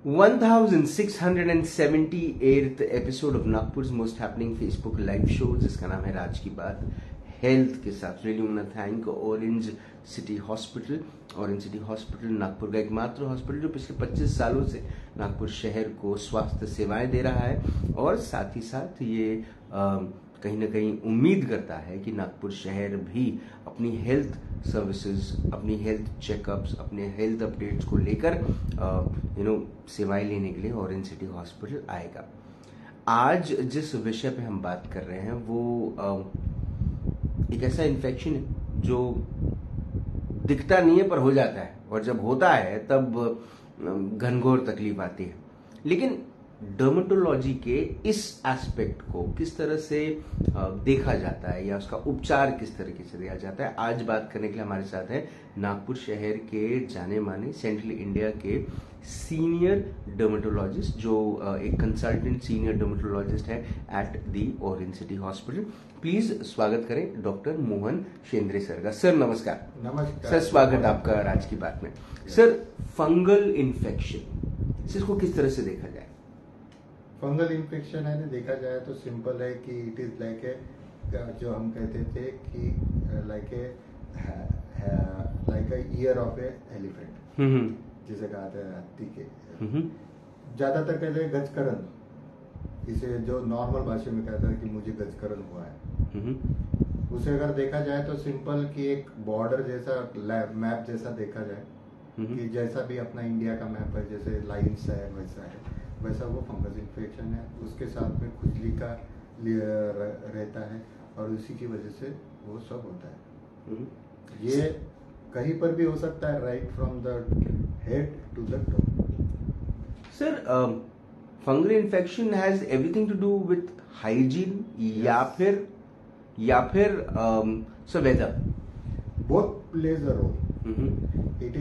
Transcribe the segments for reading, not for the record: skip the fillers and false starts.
1678th episode of Nagpur most happening Facebook live show जिसका नाम है राज की बात हेल्थ के साथ really want to thank Orange City hospital. Orange City hospital Nagpur का एकमात्र हॉस्पिटल जो पिछले 25 सालों से नागपुर शहर को स्वास्थ्य सेवाएं दे रहा है और साथ ही साथ ये कहीं ना कहीं उम्मीद करता है कि नागपुर शहर भी अपनी हेल्थ सर्विसेज, अपनी हेल्थ चेकअप्स, अपने हेल्थ अपडेट्स को लेकर सेवाएं लेने के लिए ऑरेंज सिटी हॉस्पिटल आएगा। आज जिस विषय पे हम बात कर रहे हैं वो एक ऐसा इन्फेक्शन है जो दिखता नहीं है पर हो जाता है और जब होता है तब घनघोर तकलीफ आती है। लेकिन डर्मेटोलॉजी के इस एस्पेक्ट को किस तरह से देखा जाता है या उसका उपचार किस तरीके से दिया जाता है, आज बात करने के लिए हमारे साथ है नागपुर शहर के जाने माने सेंट्रल इंडिया के सीनियर डर्मेटोलॉजिस्ट जो एक कंसल्टेंट सीनियर डर्मेटोलॉजिस्ट है at the orange City hospital. Please स्वागत करें डॉक्टर मोहन शेंद्रे सर का। सर नमस्कार। नमस्कार सर, स्वागत आपका आज की बात में। सर, फंगल इन्फेक्शन इसको किस तरह से देखा जाए? फंगल इन्फेक्शन है ना, देखा जाए तो सिंपल है कि इट इज लाइक ए जो हम कहते थे कि like a year of A elephant, जिसे कहते हैं हाथी के। ज्यादातर कहते हैं गजकरण, इसे जो नॉर्मल भाषा में कहता है कि मुझे गजकरण हुआ है। उसे अगर देखा जाए तो सिंपल कि एक बॉर्डर जैसा मैप जैसा देखा जाए कि जैसा भी अपना इंडिया का मैप है, जैसे लाइन्स है वैसा वो फंगस इन्फेक्शन है। उसके साथ में खुजली का रहता है और उसी की वजह से वो सब होता है। ये कहीं पर भी हो सकता है, right from the head to the toe. Sir, fungal infection has everything to do with hygiene या फिर sir weather? Both plays a role. It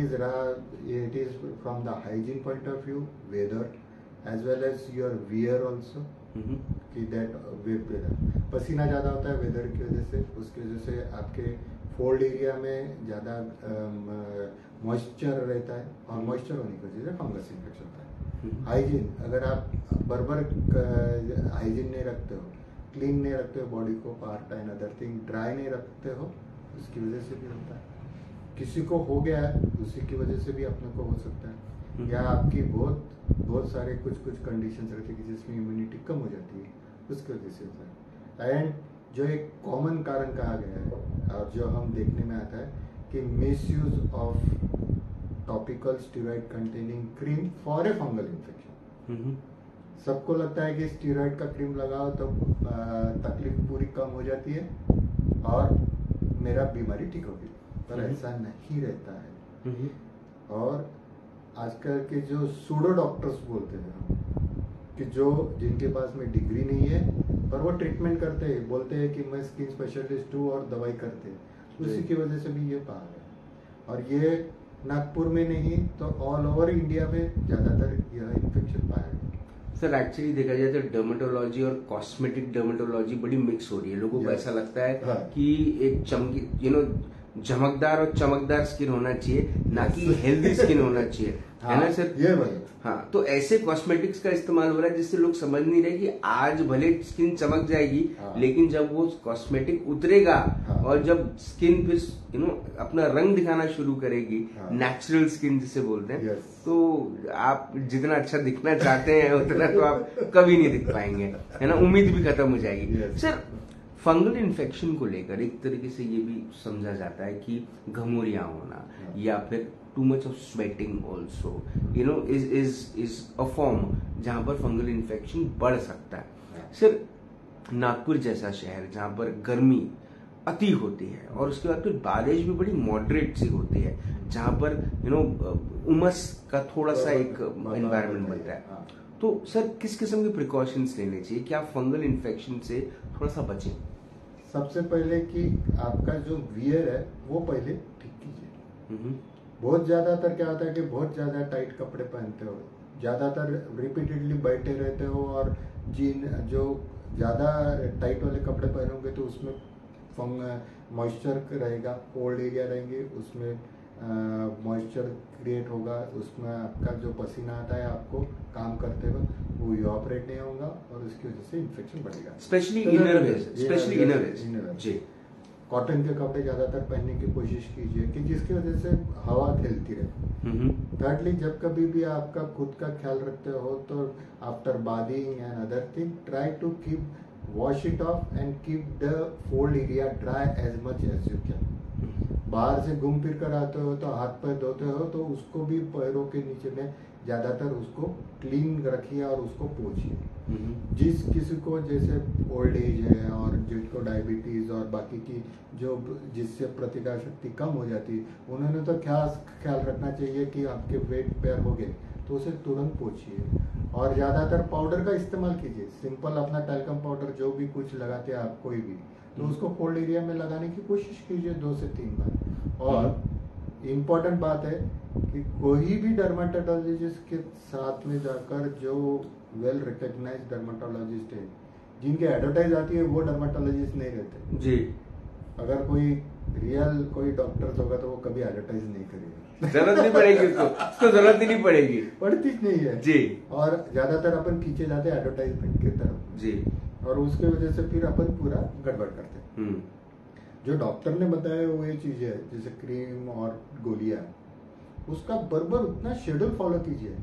is from the hygiene point of view, weather as well as your wear also, कि that पसीना ज्यादा होता है weather की वजह से, उसकी वजह से आपके फोल्ड एरिया में ज्यादा मॉइस्चर रहता है और मॉइस्चर होने की वजह से फंगस इन्फेक्शन होता है। हाइजीन, अगर आप बराबर हाइजीन नहीं रखते हो, क्लीन नहीं रखते हो बॉडी को, part and other thing dry नहीं रखते हो, उसकी वजह से भी होता है। किसी को हो गया है उसी की वजह से भी अपने को हो सकता है, या आपकी बहुत सारे कुछ कंडीशंस रहती है जिसमें इम्यूनिटी कम हो जाती है, उसकी वजह से होता है। एंड जो एक कॉमन कारण कहा गया है और जो हम देखने में आता है कि misuse of topical steroid containing cream for a fungal infection. सबको लगता है कि स्टेरॉइड का क्रीम लगाओ तो तकलीफ पूरी कम हो जाती है और मेरा बीमारी ठीक होगी, पर ऐसा नहीं रहता है। और आजकल के जो सूडो डॉक्टर्स बोलते हैं कि जिनके पास में डिग्री नहीं है पर वो ट्रीटमेंट करते हैं, बोलते हैं कि मैं स्किन स्पेशलिस्ट हूँ और दवाई करते हैं, उसी की वजह से भी ये पाया गया। और ये नागपुर में नहीं तो ऑल ओवर इंडिया में ज्यादातर यह इन्फेक्शन पाया गया। सर, एक्चुअली देखा जाए तो डर्मेटोलॉजी और कॉस्मेटिक डर्मेटोलॉजी बड़ी मिक्स हो रही है। लोगों को ऐसा लगता है कि एक चमकदार और चमकदार स्किन होना चाहिए, ना कि हेल्दी स्किन होना चाहिए, है ना सर? ये भाई, हाँ, तो ऐसे कॉस्मेटिक्स का इस्तेमाल हो रहा है जिससे लोग समझ नहीं रहे कि आज भले स्किन चमक जाएगी, लेकिन जब वो कॉस्मेटिक उतरेगा और जब स्किन फिर अपना रंग दिखाना शुरू करेगी, नेचुरल स्किन जिसे बोलते हैं, तो आप जितना अच्छा दिखना चाहते हैं उतना तो आप कभी नहीं दिख पाएंगे, है ना? उम्मीद भी खत्म हो जाएगी। सर, फंगल इन्फेक्शन को लेकर एक तरीके से ये भी समझा जाता है कि घमौरियां होना या फिर too much of sweating also is a form जहां पर फंगल इन्फेक्शन बढ़ सकता है। सर, नागपुर जैसा शहर जहां पर गर्मी अति होती है और उसके बाद फिर बारिश भी बड़ी मॉडरेट सी होती है, जहां पर उमस का थोड़ा सा एक एनवायरनमेंट बनता है, तो सर किस किस्म के प्रिकॉशंस लेने चाहिए? क्या फंगल इन्फेक्शन से थोड़ा सा बचें? सबसे पहले कि आपका जो वियर है वो पहले ठीक कीजिए। बहुत ज्यादातर क्या होता है कि बहुत ज्यादा टाइट कपड़े पहनते हो, ज्यादातर रिपीटेडली बैठे रहते हो और जो ज्यादा टाइट वाले कपड़े पहनोगे तो उसमें मॉइस्चर रहेगा, कोल्ड एरिया रहेंगे, उसमें मॉइस्चर क्रिएट होगा, उसमें आपका जो पसीना आता है आपको काम करते वक्त वो इवापोरेट नहीं होगा और उसकी वजह से इन्फेक्शन बढ़ेगा। स्पेशली इनरवेज, स्पेशली इनरवेज जी। कॉटन के कपड़े ज्यादातर पहनने की कोशिश कीजिए कि जिसकी वजह से हवा खेलती रहे। थर्डली, जब कभी भी आपका खुद का ख्याल रखते हो तो after bathing and other thing try to keep wash it off and keep the fold area dry as much as you can. बाहर से घूम फिर कर आते हो तो हाथ पैर धोते हो तो उसको भी पैरों के नीचे में ज्यादातर उसको क्लीन रखिए और उसको पोंछिए। जिस किसी को जैसे ओल्ड एज है और जिसको डायबिटीज और बाकी की जो जिससे प्रतिकार शक्ति कम हो जाती है उन्होंने तो ख्याल रखना चाहिए कि आपके वेट पैर हो गए तो उसे तुरंत पोंछिए और ज्यादातर पाउडर का इस्तेमाल कीजिए। सिंपल अपना टैल्कम पाउडर जो भी कुछ लगाते हैं आप कोई भी, तो उसको कोल्ड एरिया में लगाने की कोशिश कीजिए 2 से 3 बार। और इम्पोर्टेंट बात है कि कोई भी डर्माटोलॉजिस्ट के साथ में जाकर जो वेल रिकॉग्नाइज्ड डर्माटोलॉजिस्ट है जिनके एडवर्टाइज आती है वो डर्माटोलॉजिस्ट नहीं रहते जी। अगर कोई रियल कोई डॉक्टर होगा तो वो कभी एडवर्टाइज नहीं करेगा, जरूरत नहीं पड़ेगी उसको जरूरत ही नहीं पड़ेगी, पड़ती नहीं है जी। और ज्यादातर अपन खींचे जाते हैं एडवर्टाइजमेंट की तरफ जी और उसके वजह से फिर अपन पूरा गड़बड़ करते हैं। जो डॉक्टर ने बताया वो ये चीज है जैसे क्रीम और गोलियां, उसका बराबर उतना शेड्यूल फॉलो कीजिए।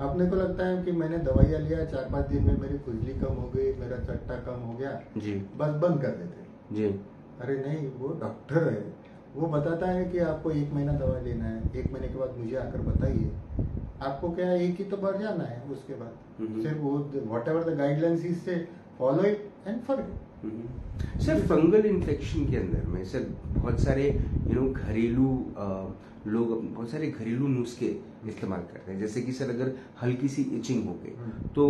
आपने को लगता है कि मैंने दवाइयां लिया 4-5 दिन में मेरी खुजली कम हो गई, मेरा चट्टा कम हो गया जी, बस बंद कर देते जी। अरे नहीं, वो डॉक्टर है, वो बताता है कि आपको 1 महीना दवा लेना है, 1 महीने के बाद मुझे आकर बताइए आपको क्या एक ही तो बार जाना है, उसके बाद सिर्फ वो वॉट एवर द गाइडलाइंस ही से follow it and forget. Sir fungal infection के अंदर में सर बहुत सारे घरेलू लोग बहुत सारे घरेलू नुस्खे इस्तेमाल करते हैं। जैसे कि सर अगर हल्की सी इचिंग हो गई तो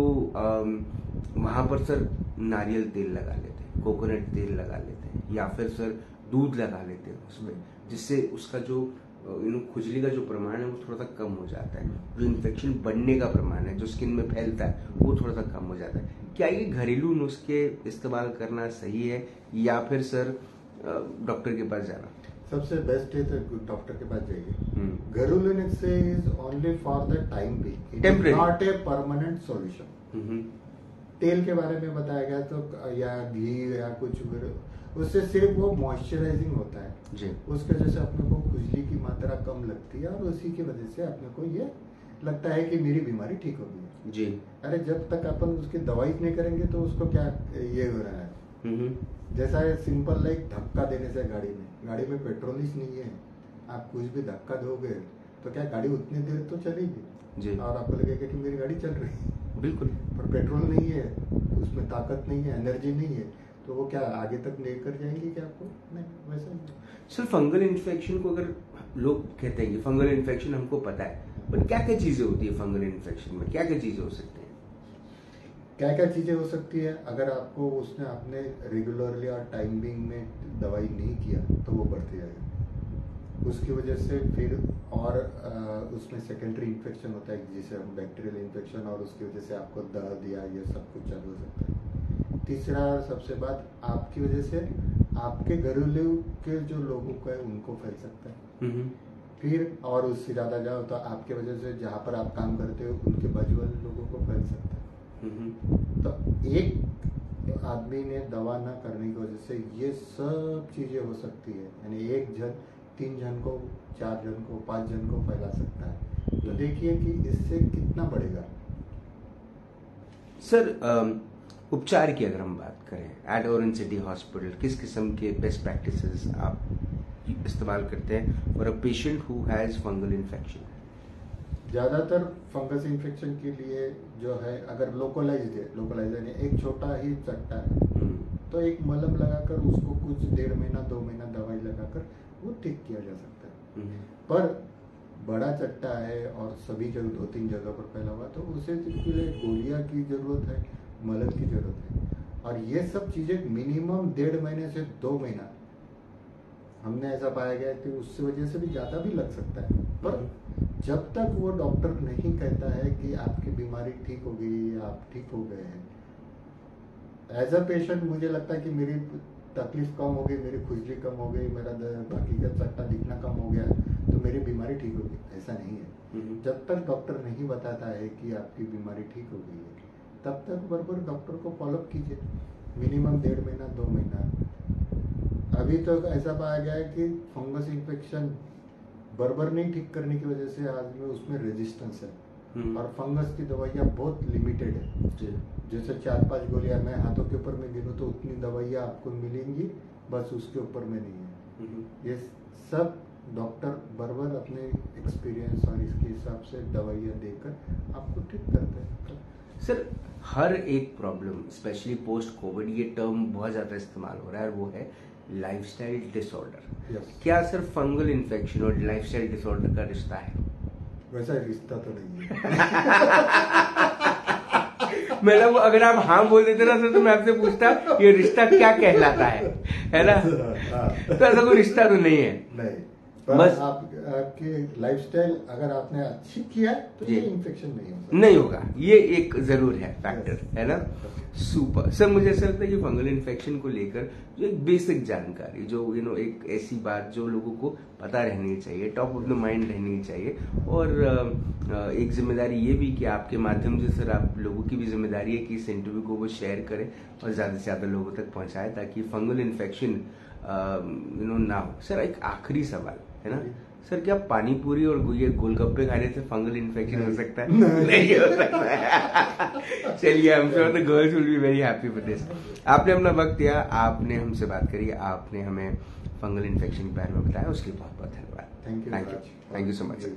वहां पर सर नारियल तेल लगा लेते हैं, कोकोनट तेल लगा लेते हैं या फिर सर दूध लगा लेते हैं उसमें, जिससे उसका जो खुजली का जो प्रमाण है वो थोड़ा सा कम हो जाता है। जो इन्फेक्शन बढ़ने का प्रमाण है जो स्किन में फैलता है वो थोड़ा सा कम हो जाता है। क्या ये घरेलू नुस्खे इस्तेमाल करना सही है या फिर सर डॉक्टर के पास जाना? सबसे बेस्ट है तो डॉक्टर के पास जाइए। घरेलू नुस्खे is only for the time being, it is not a permanent solution. तेल के बारे में बताया गया तो या घी या कुछ उससे सिर्फ वो मॉइस्चराइजिंग होता है जी। उसके वजह से अपने को खुजली की मात्रा कम लगती है और उसी की वजह से अपने को ये लगता है कि मेरी बीमारी ठीक हो गई जी। अरे जब तक अपन उसकी दवाई नहीं करेंगे तो उसको क्या ये हो रहा है। जैसा है सिंपल लाइक धक्का देने से गाड़ी में पेट्रोल ही नहीं है, आप कुछ भी धक्का दोगे तो क्या गाड़ी उतनी देर तो चलेगी जी। और आपको लगेगा कि मेरी गाड़ी चल रही है, बिल्कुल, पर पेट्रोल नहीं है, उसमें ताकत नहीं है, एनर्जी नहीं है, तो वो क्या आगे तक लेकर जाएंगे क्या आपको? नहीं, वैसा नहीं। सर फंगल इन्फेक्शन को अगर लोग कहते हैं कि फंगल इन्फेक्शन हमको पता है, पर क्या क्या चीजें होती है फंगल इन्फेक्शन में, क्या क्या चीजें हो सकती हैं? क्या क्या चीजें हो सकती है? अगर आपको उसने आपने रेगुलरली और टाइमिंग में दवाई नहीं किया तो वो बढ़ती जाएगी, उसकी वजह से फिर और उसमें सेकेंडरी इन्फेक्शन होता है जिसे हम बैक्टीरियल इन्फेक्शन, और उसकी वजह से आपको दर्द या ये सब कुछ चालू हो सकता है। तीसरा सबसे बात आपकी वजह से आपके घरेलू के जो लोगों को है उनको फैल सकता है। फिर और उससे ज्यादा जाओ तो आपके वजह से जहाँ पर आप काम करते हो उनके बाजू वाले लोगों को फैल सकता है। तो एक आदमी ने दवा न करने की वजह से ये सब चीजें हो सकती है, यानी 1 जन 3 जन को, 4 जन को, 5 जन को फैला सकता है। तो देखिए कि इससे कितना बढ़ेगा। सर उपचार की अगर हम बात करें एट ओरेंज सिटी हॉस्पिटल, किस किस्म के बेस्ट प्रैक्टिसेस आप इस्तेमाल करते हैं for a patient who has fungal infection? ज्यादातर फंगस इन्फेक्शन के लिए जो है अगर लोकलाइज्ड यानी एक छोटा ही चट्टा है तो एक मलहम लगाकर उसको कुछ 1.5 महीना 2 महीना दवाई लगाकर वो ठीक किया जा सकता है। पर बड़ा चट्टा है और सभी जगह 2-3 जगह पर फैला हुआ तो उसे के लिए गोलियां की जरूरत है, मलहम की जरूरत है, और ये सब चीजें मिनिमम 1.5 महीने से 2 महीना हमने ऐसा पाया गया कि उससे वजह से भी ज्यादा भी लग सकता है। पर जब तक वो डॉक्टर नहीं कहता है कि आपकी बीमारी ठीक हो गई या आप ठीक हो गए हैं, एज अ पेशेंट मुझे लगता है कि मेरी तकलीफ कम हो गई, मेरी खुजली कम हो गई, मेरा बाकी का चट्टा दिखना कम हो गया, तो मेरी बीमारी ठीक होगी, ऐसा नहीं है। जब तक डॉक्टर नहीं बताता है कि आपकी बीमारी ठीक हो गई है, तब तक बराबर डॉक्टर को फॉलोअप कीजिए, मिनिमम 1.5 महीना 2 महीना। अभी तो ऐसा पाया गया है कि फंगस इन्फेक्शन बराबर नहीं ठीक करने की वजह से आज में उसमें रेजिस्टेंस है, और फंगस की दवाइयाँ बहुत लिमिटेड है। जैसे 4-5 गोलियां मैं हाथों के ऊपर में गिनूं तो उतनी दवाइयाँ आपको मिलेंगी, बस उसके ऊपर में नहीं है। ये सब डॉक्टर बराबर अपने एक्सपीरियंस और इसके हिसाब से दवाइयाँ देकर आपको ठीक करते हैं। सर, हर एक प्रॉब्लम, स्पेशली पोस्ट कोविड, ये टर्म बहुत ज़्यादा इस्तेमाल हो रहा है, और वो है लाइफस्टाइल डिसऑर्डर। क्या सर फंगल इन्फेक्शन और लाइफस्टाइल डिसऑर्डर का रिश्ता है? वैसा रिश्ता तो नहीं है। मतलब अगर आप हाँ बोल देते ना सर, तो मैं आपसे पूछता ये रिश्ता क्या कहलाता है ना? तो ऐसा कोई रिश्ता तो नहीं है। नहीं, बस आपके लाइफस्टाइल अगर आपने अच्छी किया तो ये इन्फेक्शन नहीं होगा, ये एक जरूर है फैक्टर, है ना? सुपर सर, मुझे ऐसा लगता है कि फंगल इन्फेक्शन को लेकर जो एक बेसिक जानकारी, जो एक ऐसी बात जो लोगों को पता रहनी चाहिए, टॉप ऑफ द माइंड रहनी चाहिए, और एक जिम्मेदारी ये भी कि आपके माध्यम से सर आप लोगों की भी जिम्मेदारी है कि इस इंटरव्यू को वो शेयर करें और ज्यादा से ज्यादा लोगों तक पहुंचाए, ताकि फंगल इन्फेक्शन ना हो। सर, एक आखिरी सवाल है ना सर, क्या पानी पूरी और ये गोलगप्पे खाने से फंगल इन्फेक्शन हो सकता है? नहीं हो सकता है। चलिए, I am sure the girls will be very happy for this. आपने अपना वक्त दिया, आपने हमसे बात करी, आपने हमें फंगल इन्फेक्शन के बारे में बताया, उसके लिए बहुत बहुत धन्यवाद। Thank you so much.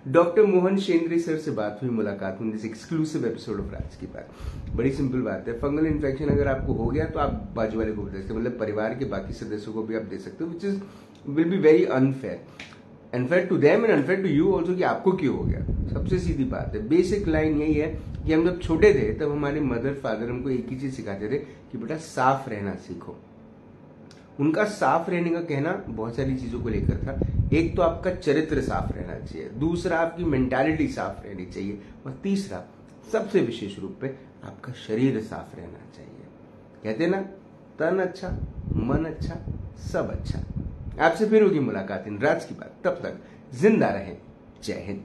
Doctor Mohan Shendre sir से बात हुई, मुलाकात हुई दिस एक्सक्लूसिव एपिसोड ऑफ राज की बात। बड़ी सिंपल बात है, फंगल इन्फेक्शन अगर आपको हो गया तो आप बाजू वाले को भी दे सकते, मतलब परिवार के बाकी सदस्यों को भी आप दे सकते हो, which is will be very unfair to them and unfair to you also, कि आपको क्यों हो गया। सबसे सीधी बात है, बेसिक लाइन यही है कि हम जब छोटे थे तब हमारे मदर फादर हमको एक ही चीज सिखाते थे कि बेटा साफ रहना सीखो। उनका साफ रहने का कहना बहुत सारी चीजों को लेकर था। एक तो आपका चरित्र साफ रहना चाहिए, दूसरा आपकी मेंटालिटी साफ रहनी चाहिए, और तीसरा सबसे विशेष रूप पे आपका शरीर साफ रहना चाहिए। कहते ना, तन अच्छा मन अच्छा सब अच्छा। आपसे फिर होगी मुलाकात इन राज की बात, तब तक जिंदा रहें। जय हिंद।